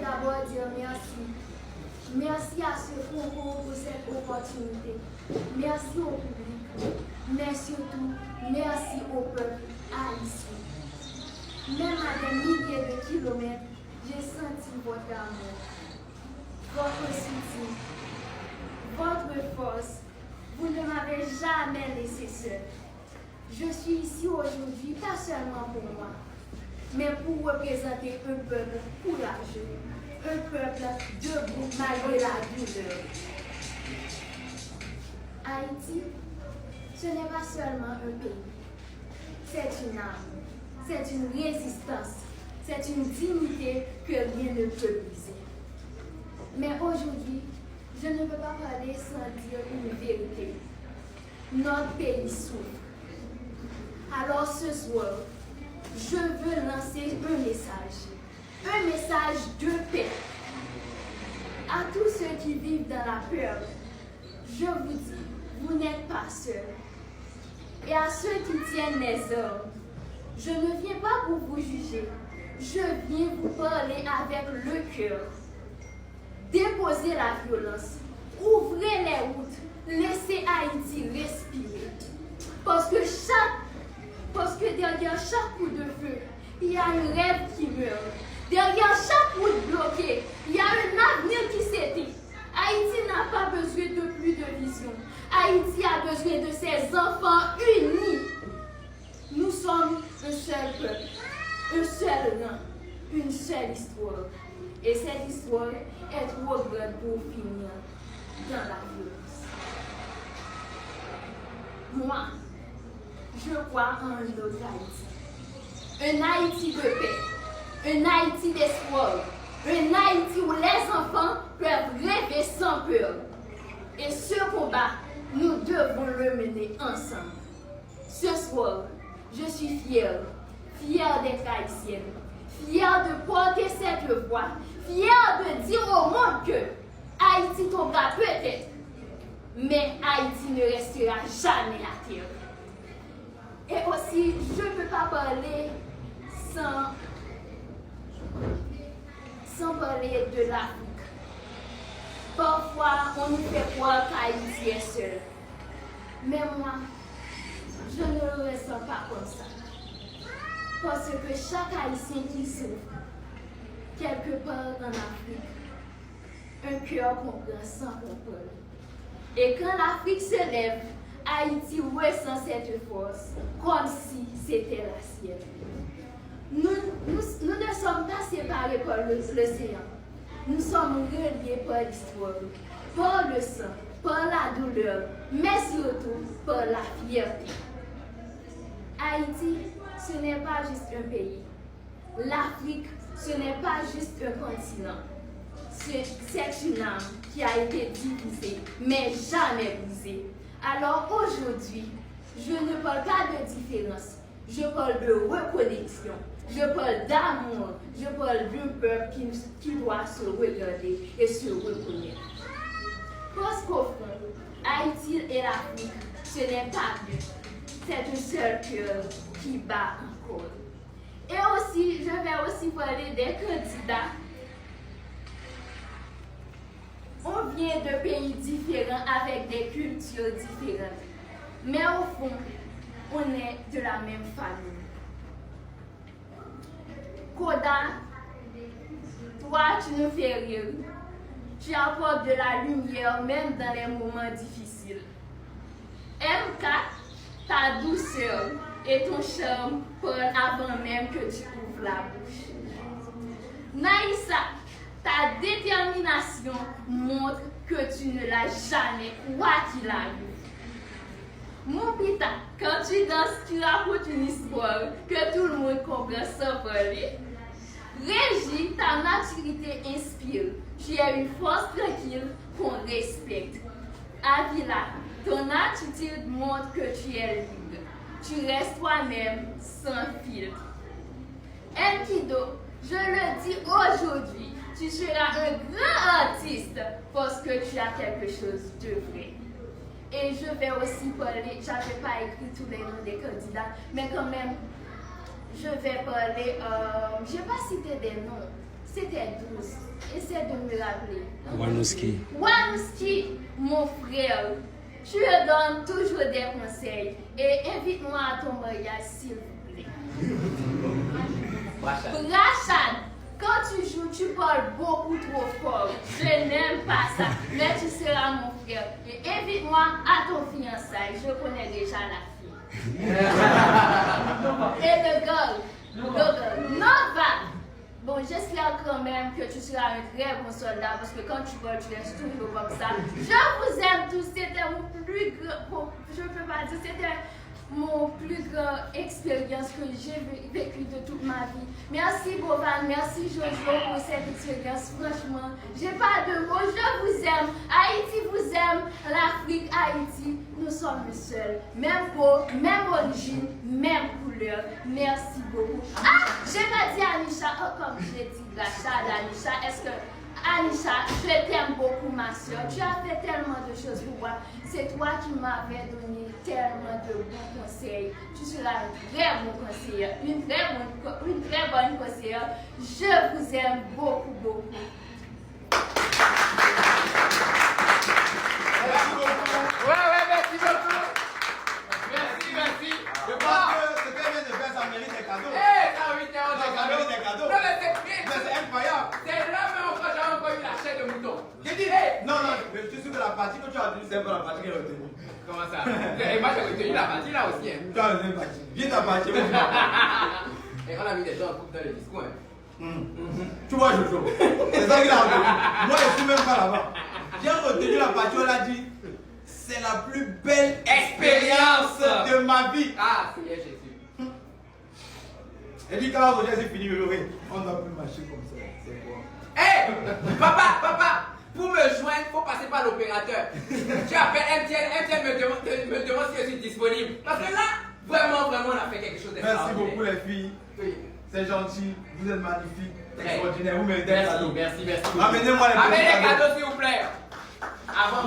d'abord dire merci. Merci à ce concours pour cette opportunité. Merci au public. Mais surtout, merci au peuple haïtien. Même à des milliers de kilomètres, j'ai senti votre amour, votre soutien, votre force. Vous ne m'avez jamais laissé seul. Je suis ici aujourd'hui, pas seulement pour moi, mais pour représenter un peuple courageux, un peuple debout malgré la douleur. Haïti, ce n'est pas seulement un pays, c'est une âme, c'est une résistance, c'est une dignité que rien ne peut briser. Mais aujourd'hui, je ne peux pas parler sans dire une vérité. Notre pays souffre. Alors ce soir, je veux lancer un message de paix. À tous ceux qui vivent dans la peur, je vous dis, vous n'êtes pas seuls. Et à ceux qui tiennent les armes, je ne viens pas pour vous juger, je viens vous parler avec le cœur. Déposez la violence, ouvrez les routes, laissez Haïti respirer. Parce que derrière chaque coup de feu, il y a un rêve qui meurt. Derrière chaque route bloquée, il y a un avenir qui s'éteint. Haïti n'a pas besoin de plus de vision. Haïti a besoin de ses enfants unis. Nous sommes un seul peuple, un seul rang, une seule histoire. Et cette histoire est trop grande pour finir dans la violence. Moi, je crois en un autre Haïti. Un Haïti de paix, un Haïti d'espoir, un Haïti où les enfants peuvent rêver sans peur. Et ce combat, nous devons le mener ensemble. Ce soir, je suis fière d'être haïtienne, fière de porter cette voix, fière de dire au monde que Haïti tombera peut-être, mais Haïti ne restera jamais à terre. Et aussi, je ne peux pas parler sans parler de l'Afrique. Parfois, on nous fait croire qu'Haïti est seul. Mais moi, je ne le ressens pas comme ça. Parce que chaque Haïtien qui souffre, quelque part en Afrique, un cœur comprend sans comprendre. Et quand l'Afrique se lève, Haïti ressent cette force comme si c'était la sienne. Nous ne sommes pas séparés par l'océan. Nous sommes reliés par l'histoire, par le sang, par la douleur, mais surtout par la fierté. Haïti, ce n'est pas juste un pays. L'Afrique, ce n'est pas juste un continent. C'est une âme qui a été divisée, mais jamais brisée. Alors aujourd'hui, je ne parle pas de différence, je parle de reconnexion, je parle d'amour, je parle d'un peuple qui doit se regarder et se reconnaître. Parce qu'au fond, Haïti et l'Afrique, ce n'est pas deux, c'est un seul cœur qui bat encore. Et aussi, je vais aussi parler des candidats. On vient de pays différents avec des cultures différentes. Mais au fond, on est de la même famille. Koda, toi, tu nous fais rire. Tu apportes de la lumière même dans les moments difficiles. MK, ta douceur et ton charme parlent avant même que tu ouvres la bouche. Naïssa, ta détermination montre que tu ne l'as jamais, quoi qu'il arrive. Mon pita, quand tu danses, tu racontes une histoire que tout le monde comprend sans parler. Régie, ta maturité inspire. Tu es une force tranquille qu'on respecte. Avila, ton attitude montre que tu es libre. Tu restes toi-même sans filtre. Enkido, je le dis aujourd'hui, tu seras un grand artiste parce que tu as quelque chose de vrai. Et je vais aussi parler, je n'avais pas écrit tous les noms des candidats, mais quand même, je vais parler, je n'ai pas cité des noms, c'était 12. essaie de me rappeler. Wanouski. Wanouski, mon frère, tu me donnes toujours des conseils et invite-moi à ton mariage, s'il vous plaît. Rachad, quand tu joues, tu parles beaucoup trop fort. Je n'aime pas ça, mais tu seras mon frère. Et invite-moi à ton fiançailles. Je connais déjà la fille. Et le gars, Nova. Bon, j'espère quand même que tu seras un très bon soldat parce que quand tu parles, tu laisses toujours comme ça. Je vous aime tous. C'était mon plus grand, je peux pas dire, c'était mon plus grand expérience que j'ai vécue de toute ma vie. Merci Bovan, merci Jojo pour cette expérience. Franchement, j'ai pas de mots. Je vous aime. Haïti vous aime. L'Afrique, Haïti, nous sommes seuls. Même peau, même origine, même couleur. Merci beaucoup. Ah, j'ai pas dit Anisha, comme j'ai dit Rachad, Anisha, est-ce que Anisha, je t'aime beaucoup ma soeur. Tu as fait tellement de choses pour moi. C'est toi qui m'avais donné tellement de bons conseils. Tu seras une très bonne conseillère, une très bonne conseillère. Je vous aime beaucoup, beaucoup. Merci beaucoup. Ouais, merci beaucoup. Merci. Je pense que ce qu'elle vient de faire, ça mérite des cadeaux. Ça mérite des cadeaux. Mais c'est incroyable. C'est là même quand j'ai encore eu la chair de mouton. J'ai dit, non, mais je suis sûr que la partie que tu as retenue, c'est pas la partie que j'ai retenue. Comment ça? Et moi j'ai retenu la partie là aussi. Hein. Tu as retenu la partie. Viens ta partie. Et on a mis des gens en couple dans le discours. Tu vois, Jojo. C'est ça qu'il a retenu. Moi, je suis même pas là-bas. J'ai retenu la partie où elle a dit, c'est la plus belle expérience de ma vie. Ah, Seigneur Jésus. Elle dit, quand Roger c'est fini, on ne doit plus marcher comme ça. C'est quoi? Hé, papa, pour me joindre, il faut passer par l'opérateur. Tu appelles MTN me demande si je suis disponible. Parce que là, vraiment, on a fait quelque chose Merci d'extraordinaire. beaucoup les filles. Oui. C'est gentil, vous êtes magnifiques, Très. extraordinaires, vous méritez un cadeau. Merci. Amenez-moi les petits Amenez les cadeaux. cadeaux s'il vous plaît. Avant.